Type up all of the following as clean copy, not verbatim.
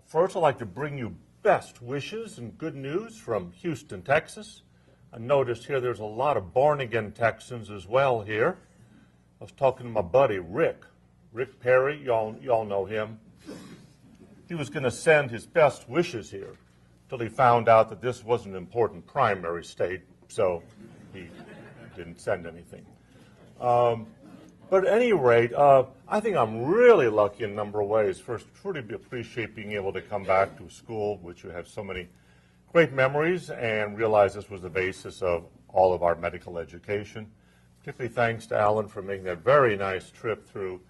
First, I'd like to bring you best wishes and good news from Houston, Texas. I noticed here there's a lot of born-again Texans as well here. I was talking to my buddy, Rick Perry. Y'all know him. He was going to send his best wishes here until he found out that this was an important primary state, so he didn't send anything. But at any rate, I think I'm really lucky in a number of ways. First, truly appreciate being able to come back to a school which you have so many great memories and realize this was the basis of all of our medical education. Particularly thanks to Alan for making that very nice trip through,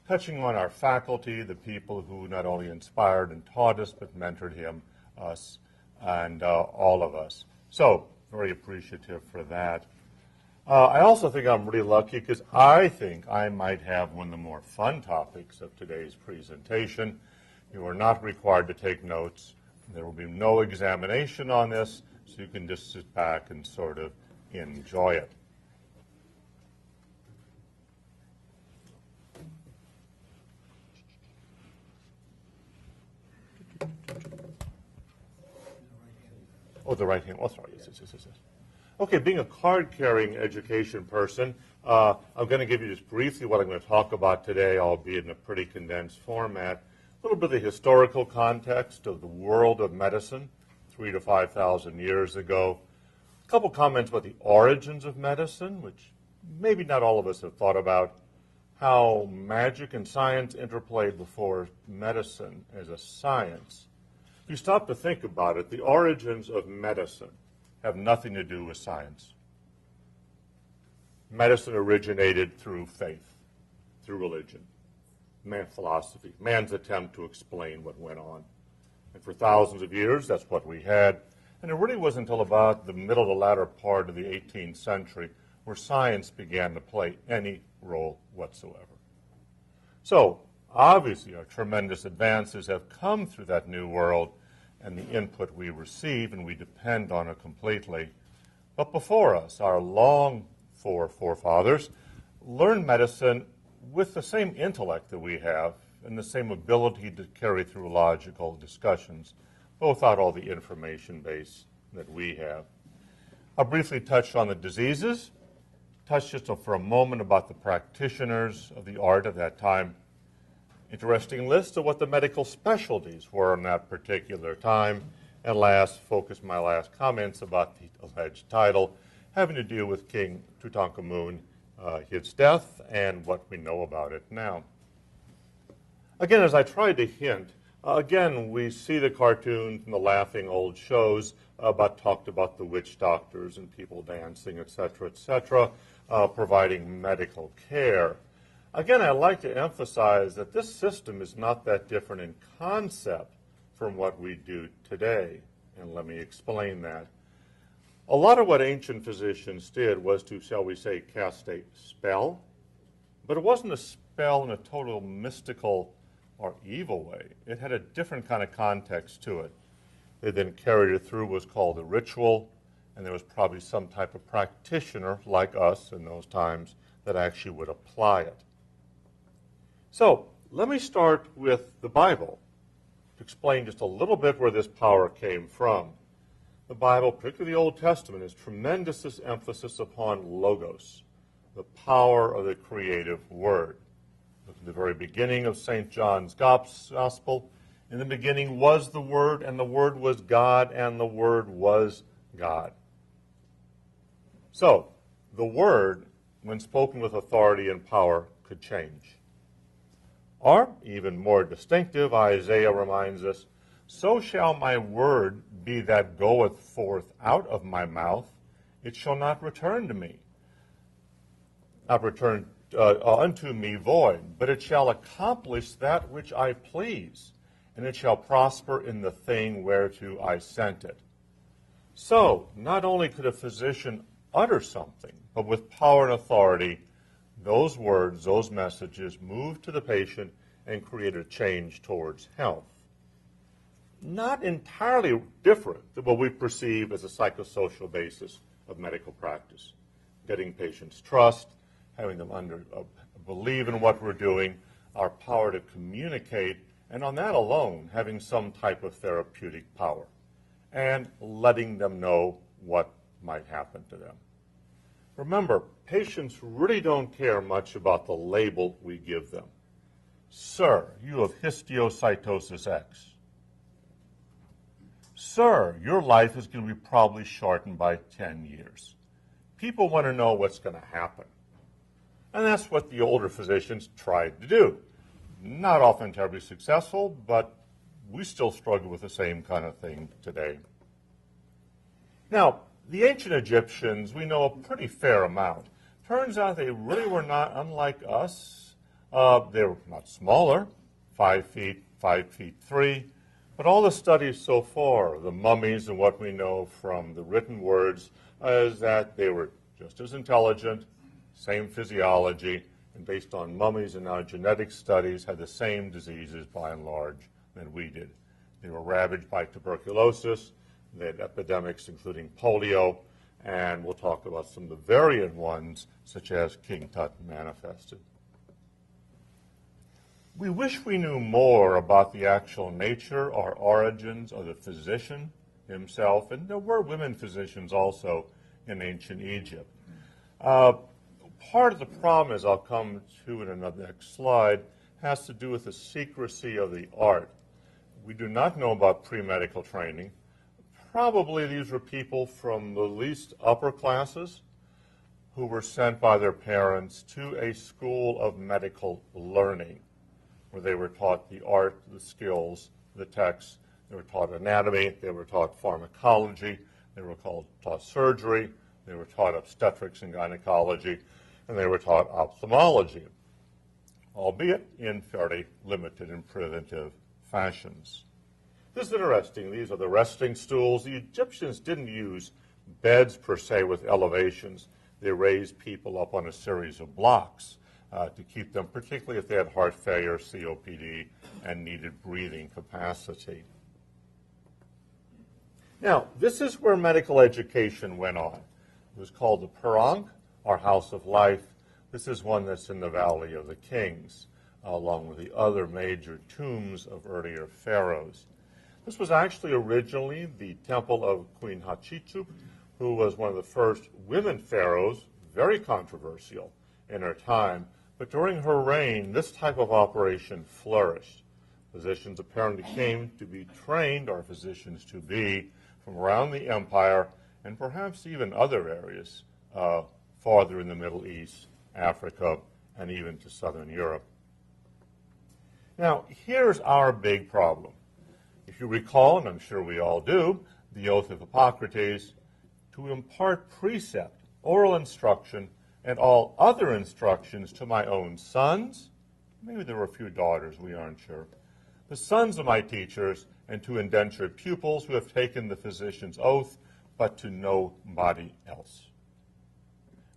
touching on our faculty, the people who not only inspired and taught us, but mentored him, us, and all of us. So, very appreciative for that. I also think I'm really lucky because I think I might have one of the more fun topics of today's presentation. You are not required to take notes. There will be no examination on this, so you can just sit back and sort of enjoy it. Oh, the right hand. Oh, sorry. Yes. Okay, being a card-carrying education person, I'm going to give you just briefly what I'm going to talk about today, albeit in a pretty condensed format. A little bit of the historical context of the world of medicine 3,000 to 5,000 years ago. A couple comments about the origins of medicine, which maybe not all of us have thought about. How magic and science interplayed before medicine as a science. If you stop to think about it, the origins of medicine have nothing to do with science. Medicine originated through faith, through religion, philosophy, man's attempt to explain what went on. And for thousands of years, that's what we had. And it really wasn't until about the middle to latter part of the 18th century where science began to play any role whatsoever. So, obviously, our tremendous advances have come through that new world and the input we receive, and we depend on it completely. But before us, our long forefathers learned medicine with the same intellect that we have and the same ability to carry through logical discussions, both without all the information base that we have. I'll briefly touch on the diseases, touch just for a moment about the practitioners of the art of that time. Interesting list of what the medical specialties were in that particular time. And last, focus my last comments about the alleged title having to do with King Tutankhamun, his death, and what we know about it now. Again, as I tried to hint, again, we see the cartoons and the laughing old shows talked about the witch doctors and people dancing, et cetera, providing medical care. Again, I'd like to emphasize that this system is not that different in concept from what we do today, and let me explain that. A lot of what ancient physicians did was to, shall we say, cast a spell, but it wasn't a spell in a total mystical or evil way. It had a different kind of context to it. They then carried it through what was called a ritual, and there was probably some type of practitioner like us in those times that actually would apply it. So let me start with the Bible to explain just a little bit where this power came from. The Bible, particularly the Old Testament, is tremendous emphasis upon logos, the power of the creative word. Look at the very beginning of St. John's Gospel. In the beginning was the Word, and the Word was God, and the Word was God. So the Word, when spoken with authority and power, could change. Or, even more distinctive, Isaiah reminds us, so shall my word be that goeth forth out of my mouth, it shall not return to me, not return unto me void, but it shall accomplish that which I please, and it shall prosper in the thing whereto I sent it. So, not only could a physician utter something, but with power and authority, those words, those messages moved to the patient and created a change towards health. Not entirely different than what we perceive as a psychosocial basis of medical practice. Getting patients' trust, having them believe in what we're doing, our power to communicate, and on that alone, having some type of therapeutic power, and letting them know what might happen to them. Remember, patients really don't care much about the label we give them. Sir, you have histiocytosis X. Sir, your life is going to be probably shortened by 10 years. People want to know what's going to happen. And that's what the older physicians tried to do. Not often terribly successful, but we still struggle with the same kind of thing today. Now, the ancient Egyptians, we know a pretty fair amount. Turns out they really were not unlike us. They were not smaller, 5 feet, 5 feet 3. But all the studies so far, the mummies and what we know from the written words, is that they were just as intelligent, same physiology, and based on mummies and now genetic studies, had the same diseases by and large than we did. They were ravaged by tuberculosis. They had epidemics including polio, and we'll talk about some of the variant ones, such as King Tut manifested. We wish we knew more about the actual nature or origins of the physician himself, and there were women physicians also in ancient Egypt. Part of the problem, as I'll come to in another next slide, has to do with the secrecy of the art. We do not know about pre-medical training. Probably these were people from the least upper classes who were sent by their parents to a school of medical learning, where they were taught the art, the skills, the texts. They were taught anatomy, they were taught pharmacology, they were taught surgery, they were taught obstetrics and gynecology, and they were taught ophthalmology, albeit in fairly limited and primitive fashions. This is interesting. These are the resting stools. The Egyptians didn't use beds per se with elevations. They raised people up on a series of blocks to keep them, particularly if they had heart failure, COPD, and needed breathing capacity. Now, this is where medical education went on. It was called the Parank, or House of Life. This is one that's in the Valley of the Kings, along with the other major tombs of earlier pharaohs. This was actually originally the temple of Queen Hatshepsut, who was one of the first women pharaohs, very controversial in her time. But during her reign, this type of operation flourished. Physicians apparently came to be trained, or physicians to be, from around the empire and perhaps even other areas farther in the Middle East, Africa, and even to southern Europe. Now, here's our big problem. If you recall, and I'm sure we all do, the oath of Hippocrates, to impart precept, oral instruction, and all other instructions to my own sons, maybe there were a few daughters, we aren't sure, the sons of my teachers, and to indentured pupils who have taken the physician's oath, but to nobody else.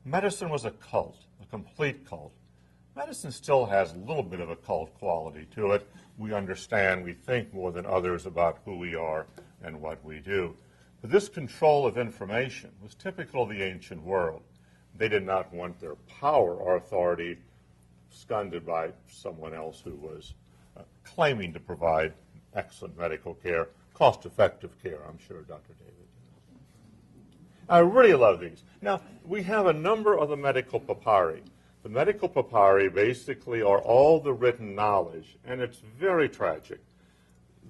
Medicine was a cult, a complete cult. Medicine still has a little bit of a cult quality to it. We understand, we think more than others about who we are and what we do. But this control of information was typical of the ancient world. They did not want their power or authority seconded by someone else who was claiming to provide excellent medical care, cost-effective care, I'm sure, Dr. David. I really love these. Now, we have a number of the medical papyri. The medical papyri basically are all the written knowledge, and it's very tragic.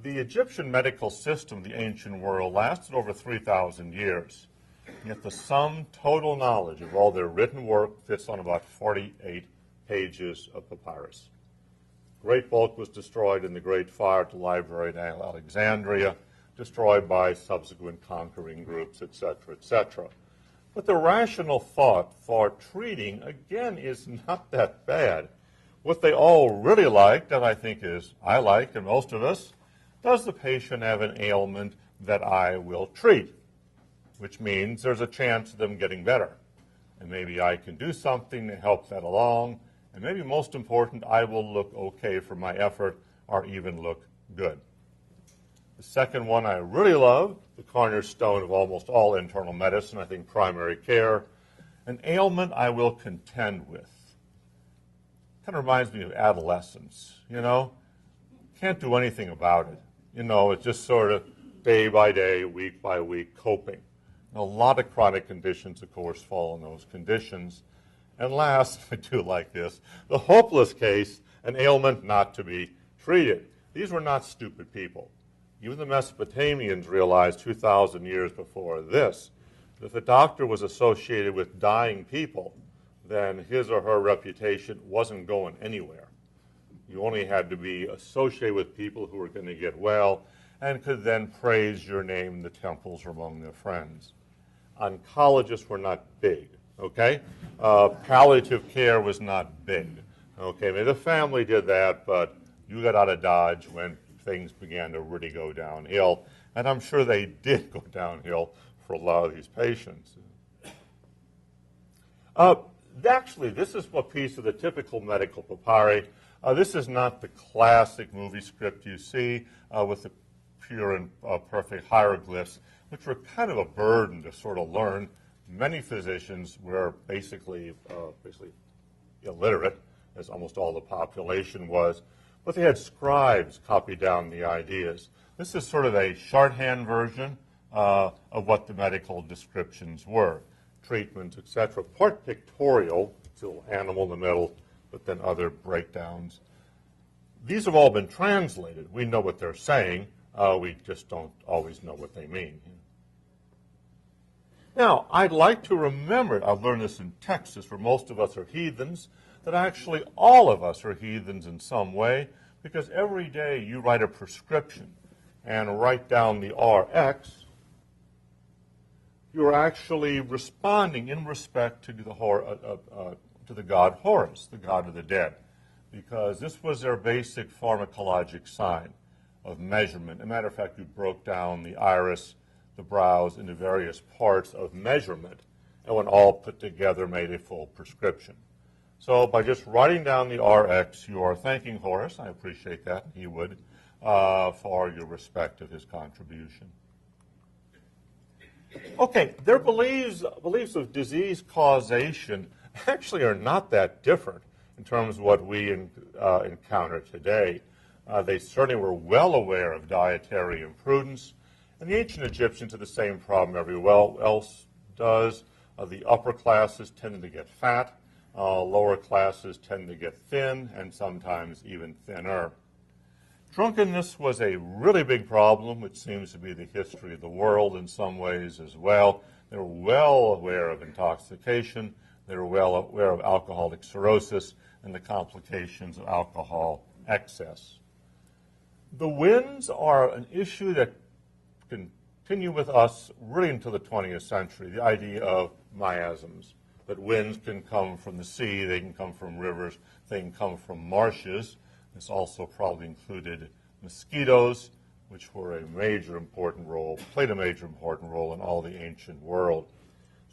The Egyptian medical system, the ancient world, lasted over 3,000 years. Yet the sum total knowledge of all their written work fits on about 48 pages of papyrus. Great bulk was destroyed in the Great Fire at the Library at Alexandria, destroyed by subsequent conquering groups, etc., etc. But the rational thought for treating, again, is not that bad. What they all really liked, and I think is I like, and most of us, does the patient have an ailment that I will treat? Which means there's a chance of them getting better. And maybe I can do something to help that along. And maybe most important, I will look okay for my effort or even look good. The second one I really love, the cornerstone of almost all internal medicine, I think primary care, an ailment I will contend with. Kind of reminds me of adolescence, you know. can't do anything about it. You know, it's just sort of day by day, week by week coping. A lot of chronic conditions, of course, fall in those conditions. And last, I do like this, the hopeless case, an ailment not to be treated. These were not stupid people. Even the Mesopotamians realized 2,000 years before this that if a doctor was associated with dying people, then his or her reputation wasn't going anywhere. You only had to be associated with people who were going to get well and could then praise your name in the temples or among their friends. Oncologists were not big, okay? Palliative care was not big, okay? Maybe the family did that, but you got out of Dodge when things began to really go downhill, and I'm sure they did go downhill for a lot of these patients. Actually, this is a piece of the typical medical papyri. This is not the classic movie script you see with the pure and perfect hieroglyphs, which were kind of a burden to sort of learn. Many physicians were basically illiterate, as almost all the population was, but they had scribes copy down the ideas. This is sort of a shorthand version of what the medical descriptions were, treatments, etc. Part pictorial, it's a little animal in the middle, but then other breakdowns. These have all been translated. We know what they're saying. We just don't always know what they mean. Now, I'd like to remember, I learned this in Texas, where most of us are heathens, that actually all of us are heathens in some way, because every day you write a prescription and write down the RX, you're actually responding in respect to the god Horus, the god of the dead, because this was their basic pharmacologic sign of measurement. As a matter of fact, you broke down the iris, the brows, into various parts of measurement, and when all put together made a full prescription. So by just writing down the RX, you are thanking Horus, I appreciate that, he would, for your respect of his contribution. Okay, their beliefs of disease causation actually are not that different in terms of what we encounter today. They certainly were well aware of dietary imprudence, and the ancient Egyptians had the same problem everyone else does. The upper classes tended to get fat, lower classes tend to get thin, and sometimes even thinner. Drunkenness was a really big problem, which seems to be the history of the world in some ways as well. They were well aware of intoxication. They were well aware of alcoholic cirrhosis and the complications of alcohol excess. The winds are an issue that continue with us really until the 20th century, the idea of miasms, that winds can come from the sea, they can come from rivers, they can come from marshes. This also probably included mosquitoes, which were played a major important role in all the ancient world.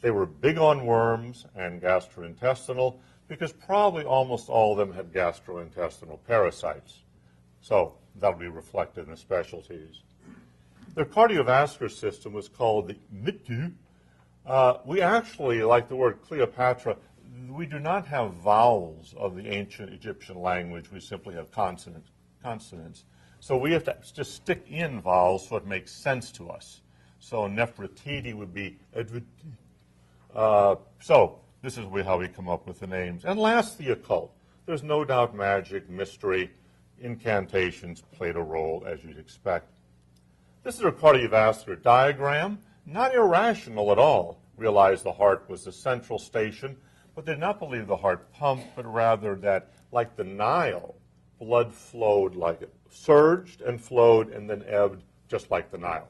They were big on worms and gastrointestinal because probably almost all of them had gastrointestinal parasites. So that'll be reflected in the specialties. Their cardiovascular system was called the mitu. We actually, like the word Cleopatra, we do not have vowels of the ancient Egyptian language. We simply have consonants. So we have to just stick in vowels so it makes sense to us. So Nefertiti would be Edviti. So this is how we come up with the names. And last, the occult. There's no doubt magic, mystery, incantations played a role, as you'd expect. This is a cardiovascular diagram. Not irrational at all. Realized the heart was the central station, but did not believe the heart pumped, but rather that, like the Nile, blood flowed like it surged and flowed and then ebbed just like the Nile.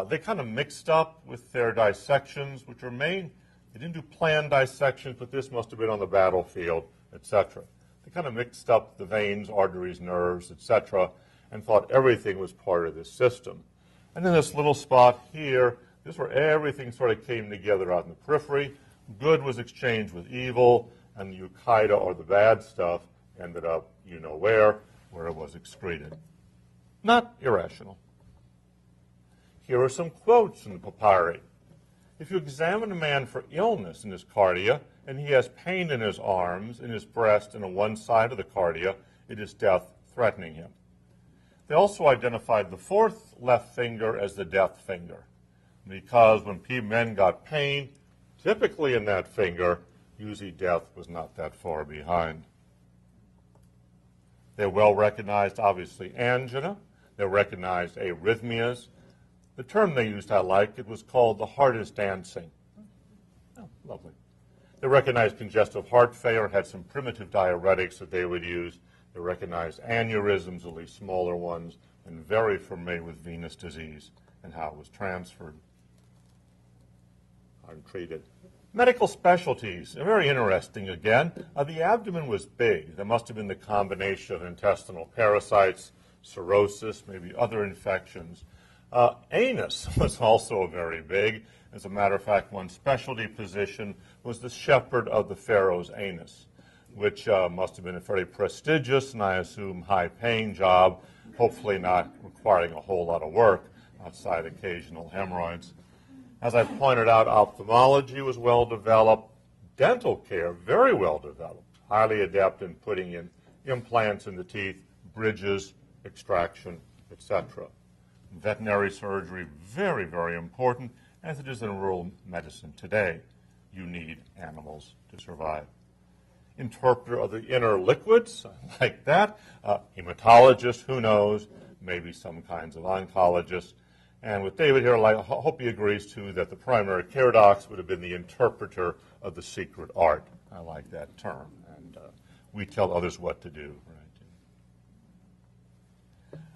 They kind of mixed up with their dissections, which are made. They didn't do planned dissections, but this must have been on the battlefield, etc. They kind of mixed up the veins, arteries, nerves, etc., and thought everything was part of this system. And then this little spot here, this is where everything sort of came together out in the periphery. Good was exchanged with evil, and the Ukaida, or the bad stuff, ended up you know where it was excreted. Not irrational. Here are some quotes from the papyri. If you examine a man for illness in his cardia, and he has pain in his arms, in his breast, and on one side of the cardia, it is death threatening him. They also identified the fourth left finger as the death finger, because when men got pain, typically in that finger, usually death was not that far behind. They well recognized, obviously, angina. They recognized arrhythmias. The term they used I like. It was called the heart is dancing. Oh, lovely. They recognized congestive heart failure, had some primitive diuretics that they would use. They recognized aneurysms, at least smaller ones, and very familiar with venous disease and how it was transferred. Untreated. Medical specialties, very interesting again. The abdomen was big. There must have been the combination of intestinal parasites, cirrhosis, maybe other infections. Anus was also very big. As a matter of fact, one specialty position was the shepherd of the pharaoh's anus, which must have been a very prestigious and I assume high-paying job, hopefully not requiring a whole lot of work outside occasional hemorrhoids. As I pointed out, ophthalmology was well developed. Dental care, very well developed, highly adept in putting in implants in the teeth, bridges, extraction, etc. Veterinary surgery, very, very important, as it is in rural medicine today. You need animals to survive. Interpreter of the inner liquids, I like that. Hematologist, who knows, maybe some kinds of oncologists. And with David here, I hope he agrees, too, that the primary care docs would have been the interpreter of the secret art. I like that term. And we tell others what to do.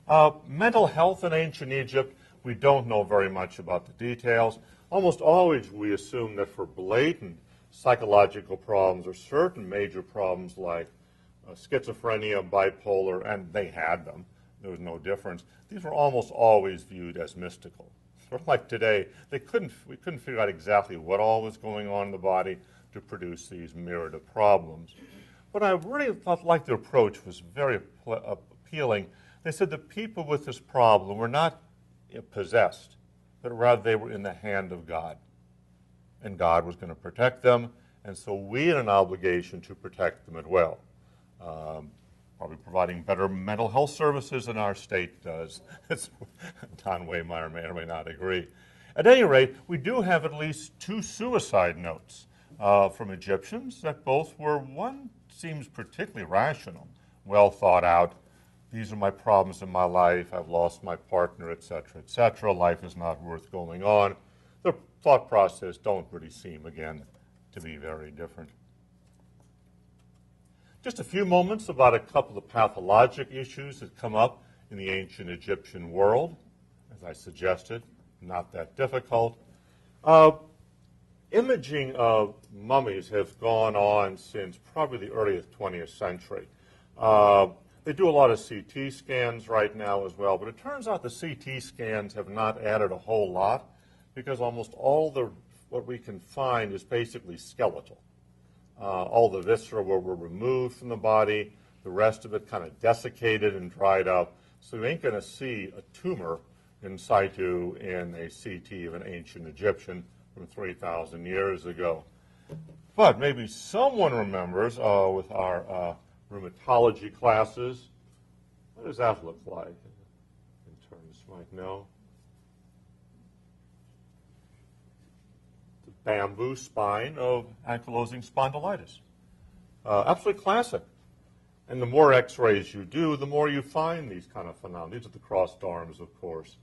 Right? Mental health in ancient Egypt, we don't know very much about the details. Almost always we assume that for blatant psychological problems or certain major problems like schizophrenia, bipolar, and they had them, there was no difference. These were almost always viewed as mystical. Sort of like today, we couldn't figure out exactly what all was going on in the body to produce these myriad of problems. But I really thought like their approach was very appealing. They said the people with this problem were not possessed, but rather they were in the hand of God. And God was going to protect them, and so we had an obligation to protect them as well. Probably providing better mental health services than our state does. Don Waymeyer may or may not agree. At any rate, we do have at least 2 suicide notes from Egyptians that both were, one seems particularly rational, well thought out. These are my problems in my life. I've lost my partner, etc., etc. Life is not worth going on. The thought process don't really seem, again, to be very different. Just a few moments about a couple of pathologic issues that come up in the ancient Egyptian world. As I suggested, not that difficult. Imaging of mummies have gone on since probably the earliest 20th century. They do a lot of CT scans right now as well, but it turns out the CT scans have not added a whole lot because almost all what we can find is basically skeletal. All the viscera were removed from the body, the rest of it kind of desiccated and dried up. So you ain't going to see a tumor in situ in a CT of an ancient Egyptian from 3,000 years ago. But maybe someone remembers with our rheumatology classes, what does that look like? Interns might know. Bamboo spine of ankylosing spondylitis. Absolutely classic. And the more x-rays you do, the more you find these kind of phenomena. These are the crossed arms, of course.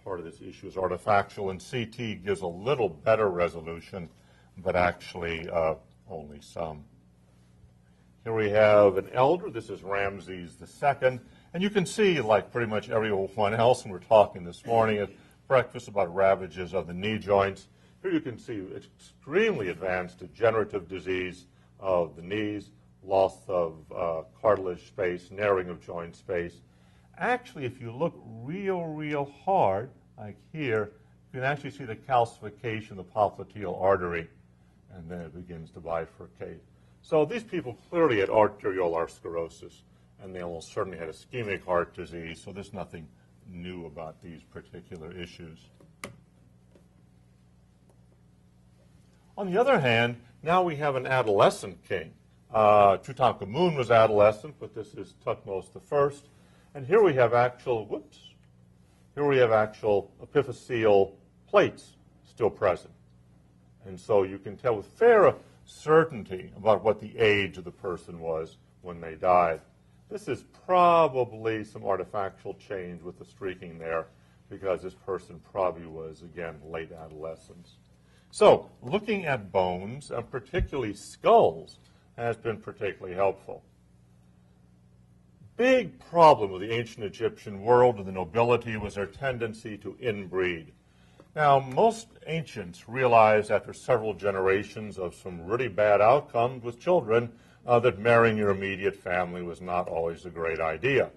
Part of this issue is artifactual, and CT gives a little better resolution, but actually only some. Here we have an elder. This is Ramses II. And you can see, like pretty much everyone else, and we're talking this morning at breakfast about ravages of the knee joints. Here you can see extremely advanced degenerative disease of the knees, loss of cartilage space, narrowing of joint space. Actually, if you look real hard, like here, you can actually see the calcification of the popliteal artery, and then it begins to bifurcate. So these people clearly had arteriolar sclerosis, and they almost certainly had ischemic heart disease, so there's nothing new about these particular issues. On the other hand, now we have an adolescent king. Tutankhamun was adolescent, but this is Thutmose I. And here we have actual, here we have actual epiphyseal plates still present. And so you can tell with fair certainty about what the age of the person was when they died. This is probably some artifactual change with the streaking there, because this person probably was, again, late adolescence. So looking at bones, and particularly skulls, has been particularly helpful. Big problem with the ancient Egyptian world and the nobility was their tendency to inbreed. Now, most ancients realized after several generations of some really bad outcomes with children that marrying your immediate family was not always a great idea.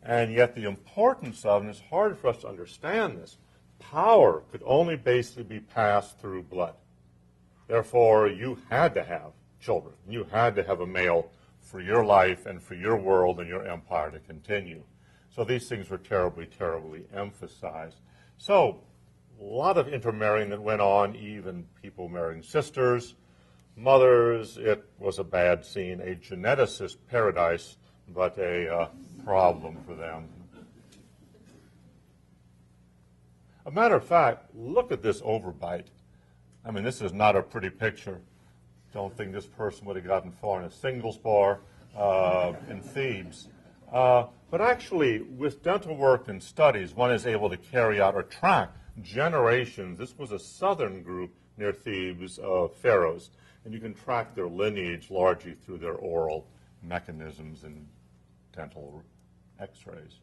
And yet the importance of, and it's hard for us to understand this, power could only basically be passed through blood. Therefore, you had to have children. You had to have a male for your life and for your world and your empire to continue. So these things were terribly, terribly emphasized. So a lot of intermarrying that went on, even people marrying sisters, mothers. It was a bad scene, a geneticist paradise, but a problem for them. A matter of fact, look at this overbite. I mean, this is not a pretty picture. Don't think this person would have gotten far in a singles bar in Thebes. But actually, with dental work and studies, one is able to carry out or track generations. This was a southern group near Thebes of pharaohs, and you can track their lineage largely through their oral mechanisms and dental x-rays.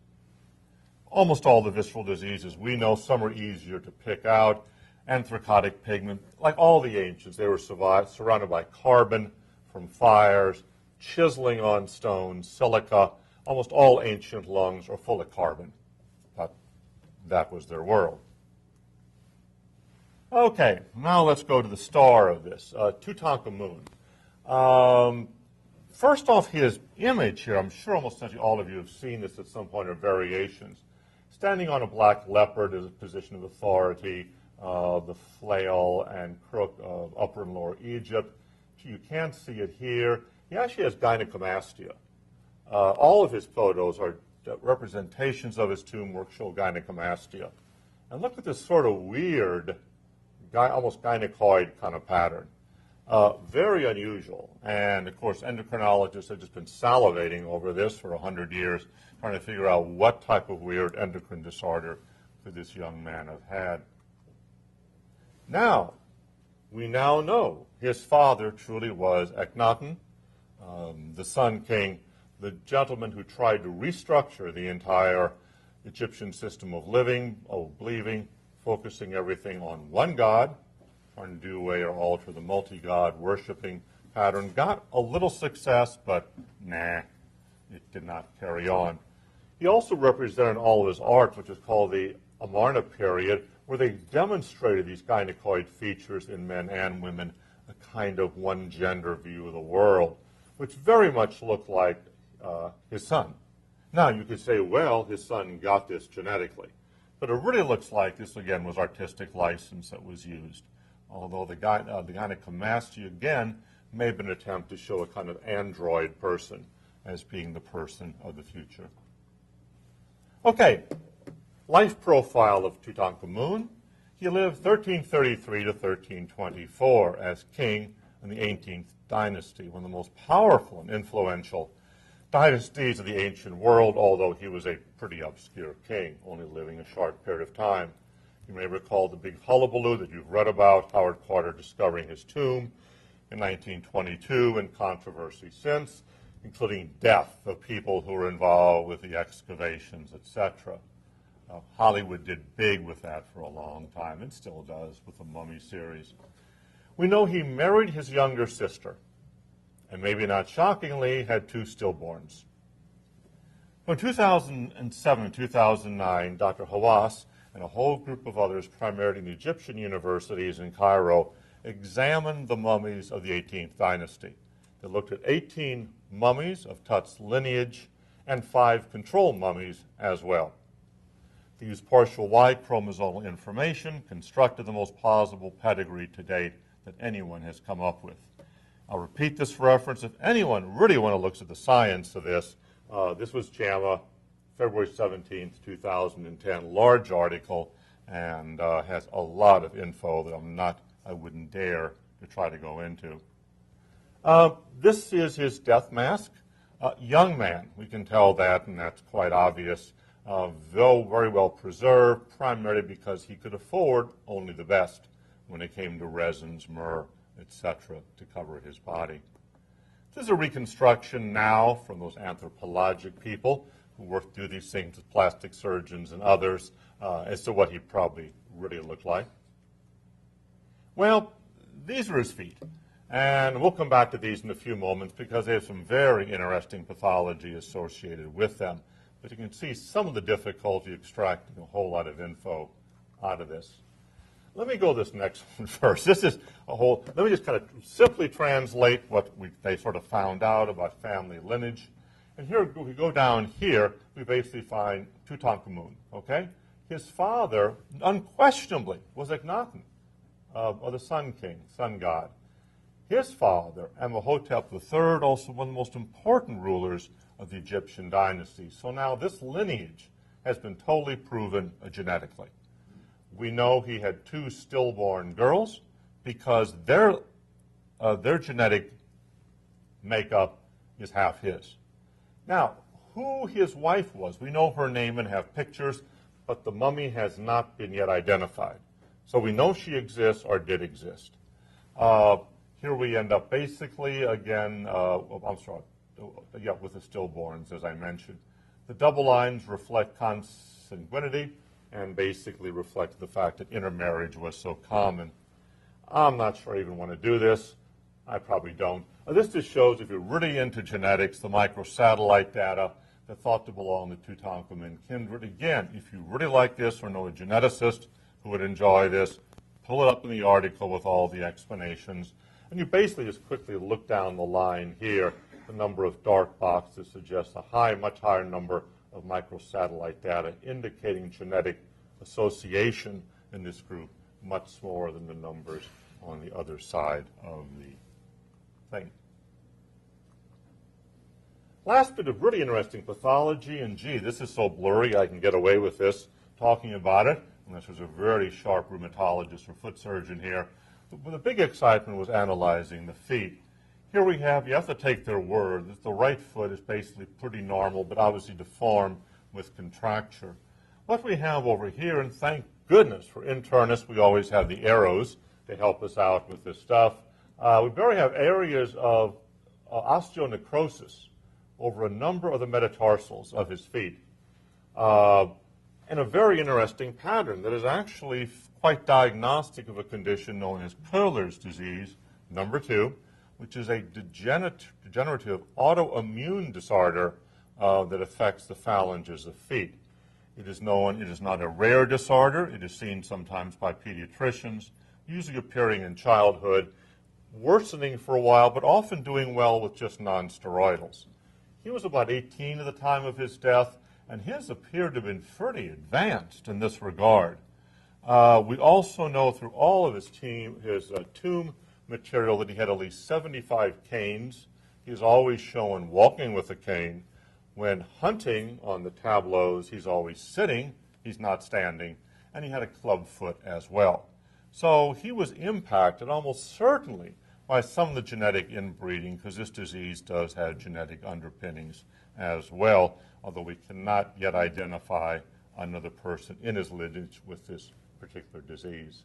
Almost all the visceral diseases we know, some are easier to pick out. Anthracotic pigment, like all the ancients, they were surrounded by carbon from fires, chiseling on stones, silica. Almost all ancient lungs are full of carbon, but that was their world. Okay, now let's go to the star of this, Tutankhamun. First off, his image here, I'm sure almost all of you have seen this at some point or variations. Standing on a black leopard is a position of authority, the flail and crook of Upper and Lower Egypt. You can't see it here. He actually has gynecomastia. All of his photos are representations of his tomb work show gynecomastia. And look at this sort of weird, almost gynecoid kind of pattern. Very unusual. And, of course, endocrinologists have just been salivating over this for 100 years, trying to figure out what type of weird endocrine disorder could this young man have had. Now, we now know his father truly was Akhenaten, the Sun King, the gentleman who tried to restructure the entire Egyptian system of living, of believing, focusing everything on one god, trying to do away or alter the multi-god worshiping pattern. Got a little success, but nah, it did not carry on. He also represented all of his art, which is called the Amarna period, where they demonstrated these gynecoid features in men and women, a kind of one-gender view of the world, which very much looked like his son. Now, you could say, well, his son got this genetically. But it really looks like this, again, was artistic license that was used. Although the gynecomastia, again, may have been an attempt to show a kind of android person as being the person of the future. Okay, life profile of Tutankhamun. He lived 1333 to 1324 as king in the 18th dynasty, one of the most powerful and influential dynasties of the ancient world, although he was a pretty obscure king, only living a short period of time. You may recall the big hullabaloo that you've read about, Howard Carter discovering his tomb in 1922, and controversy since, including death of people who were involved with the excavations, etc. Hollywood did big with that for a long time, and still does with the Mummy series. We know he married his younger sister, and maybe not shockingly, had 2 stillborns. In 2007 and 2009, Dr. Hawass and a whole group of others, primarily in the Egyptian universities in Cairo, examined the mummies of the 18th dynasty. They looked at 18 mummies of Tut's lineage and 5 control mummies as well. They used partial Y chromosomal information, constructed the most plausible pedigree to date that anyone has come up with. I'll repeat this reference. If anyone really want to look at the science of this, this was JAMA February 17th, 2010, large article, and has a lot of info that I wouldn't dare to try to go into. This is his death mask. Young man, we can tell that, and that's quite obvious, though very well preserved, primarily because he could afford only the best when it came to resins, myrrh, etc., to cover his body. This is a reconstruction now from those anthropologic people who work through these things with plastic surgeons and others as to what he probably really looked like. Well, these are his feet. And we'll come back to these in a few moments because they have some very interesting pathology associated with them. But you can see some of the difficulty extracting a whole lot of info out of this. Let me go this next one first. This is let me just kind of simply translate what they sort of found out about family lineage. And here, if we go down here, we basically find Tutankhamun, okay? His father, unquestionably, was Akhenaten, or the Sun King, Sun God. His father, Amenhotep III, also one of the most important rulers of the Egyptian dynasty. So now this lineage has been totally proven genetically. We know he had 2 stillborn girls because their genetic makeup is half his. Now, who his wife was, we know her name and have pictures, but the mummy has not been yet identified. So we know she exists or did exist. Here we end up basically, again, with the stillborns, as I mentioned. The double lines reflect consanguinity and basically reflect the fact that intermarriage was so common. I'm not sure I even want to do this. I probably don't. This just shows, if you're really into genetics, the microsatellite data that thought to belong to Tutankhamun kindred. Again, if you really like this or know a geneticist who would enjoy this, pull it up in the article with all the explanations. And you basically just quickly look down the line here. The number of dark boxes suggests a much higher number of microsatellite data indicating genetic association in this group, much smaller than the numbers on the other side of the thing. Last bit of really interesting pathology, and gee, this is so blurry I can get away with this talking about it, unless there's a very sharp rheumatologist or foot surgeon here. But the big excitement was analyzing the feet. Here we have, you have to take their word, that the right foot is basically pretty normal, but obviously deformed with contracture. What we have over here, and thank goodness for internists, we always have the arrows to help us out with this stuff. We barely have areas of osteonecrosis over a number of the metatarsals of his feet. And a very interesting pattern that is actually quite diagnostic of a condition known as Köhler's disease, number 2, which is a degenerative autoimmune disorder that affects the phalanges of feet. It is not a rare disorder. It is seen sometimes by pediatricians, usually appearing in childhood, worsening for a while, but often doing well with just non-steroidals. He was about 18 at the time of his death, and his appeared to have been pretty advanced in this regard. We also know through all of his tomb material that he had at least 75 canes. He's always shown walking with a cane. When hunting on the tableaus, he's always sitting, he's not standing, and he had a club foot as well. So he was impacted almost certainly by some of the genetic inbreeding, because this disease does have genetic underpinnings as well, although we cannot yet identify another person in his lineage with this particular disease.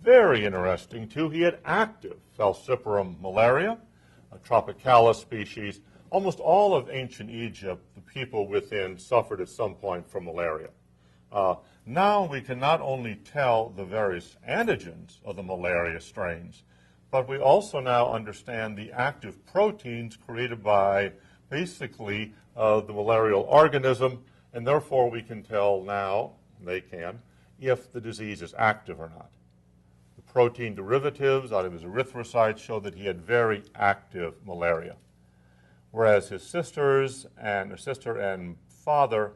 Very interesting, too, he had active Falciparum malaria, a tropicalis species. Almost all of ancient Egypt, the people within suffered at some point from malaria. Now we can not only tell the various antigens of the malaria strains, but we also now understand the active proteins created by basically the malarial organism, and therefore we can tell now, they can, if the disease is active or not. The protein derivatives out of his erythrocytes show that he had very active malaria, whereas his sister and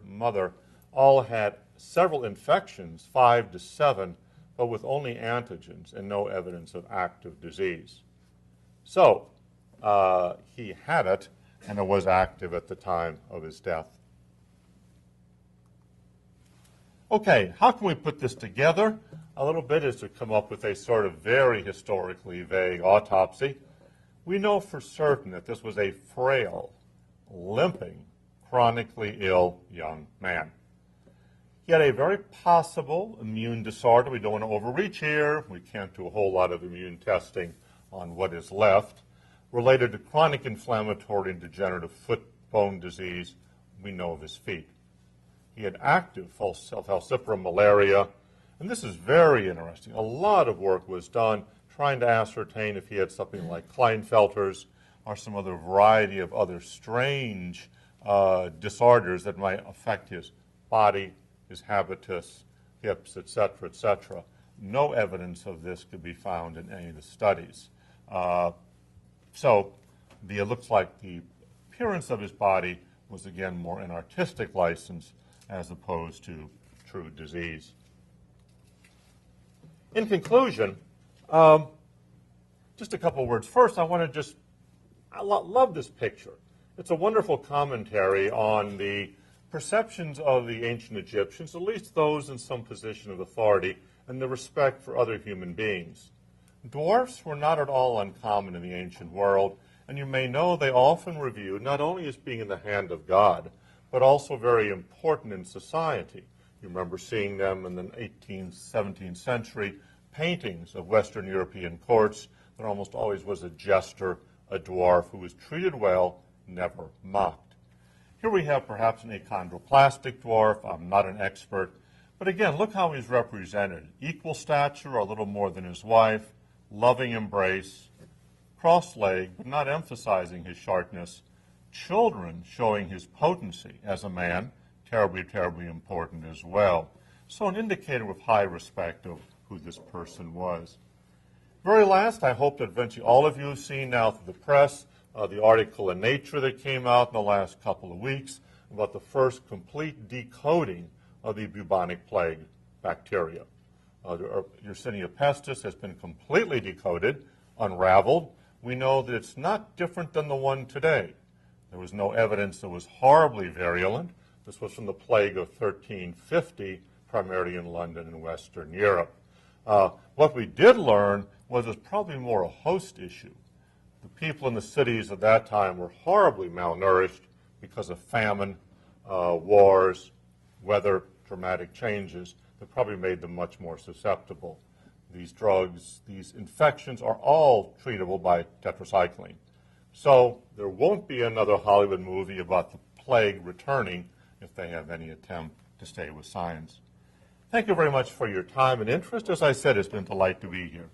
mother all had several infections, 5 to 7, but with only antigens and no evidence of active disease. So he had it, and it was active at the time of his death. Okay, how can we put this together? A little bit is to come up with a sort of very historically vague autopsy. We know for certain that this was a frail, limping, chronically ill young man. He had a very possible immune disorder. We don't want to overreach here. We can't do a whole lot of immune testing on what is left. Related to chronic inflammatory and degenerative foot bone disease, we know of his feet. He had active Falciparum Malaria, and this is very interesting. A lot of work was done trying to ascertain if he had something like Klinefelter's or some other variety of other strange disorders that might affect his body, his habitus, hips, etc., etc. No evidence of this could be found in any of the studies. So it looks like the appearance of his body was, again, more an artistic license as opposed to true disease. In conclusion, just a couple words. First, I love this picture. It's a wonderful commentary on the perceptions of the ancient Egyptians, at least those in some position of authority, and the respect for other human beings. Dwarfs were not at all uncommon in the ancient world, and you may know they often were viewed not only as being in the hand of God, but also very important in society. You remember seeing them in the 18th, 17th century paintings of Western European courts. There almost always was a jester, a dwarf, who was treated well, never mocked. Here we have perhaps an achondroplastic dwarf. I'm not an expert. But again, look how he's represented. Equal stature, or a little more than his wife, loving embrace, cross-legged, but not emphasizing his shortness, children showing his potency as a man, terribly, terribly important as well. So an indicator of high respect of who this person was. Very last, I hope that eventually all of you have seen now through the press the article in Nature that came out in the last couple of weeks about the first complete decoding of the bubonic plague bacteria. Yersinia pestis has been completely decoded, unraveled. We know that it's not different than the one today. There was no evidence that it was horribly virulent. This was from the plague of 1350, primarily in London and Western Europe. What we did learn was it was probably more a host issue. The people in the cities at that time were horribly malnourished because of famine, wars, weather, dramatic changes that probably made them much more susceptible. These drugs, these infections are all treatable by tetracycline. So there won't be another Hollywood movie about the plague returning if they have any attempt to stay with science. Thank you very much for your time and interest. As I said, it's been a delight to be here.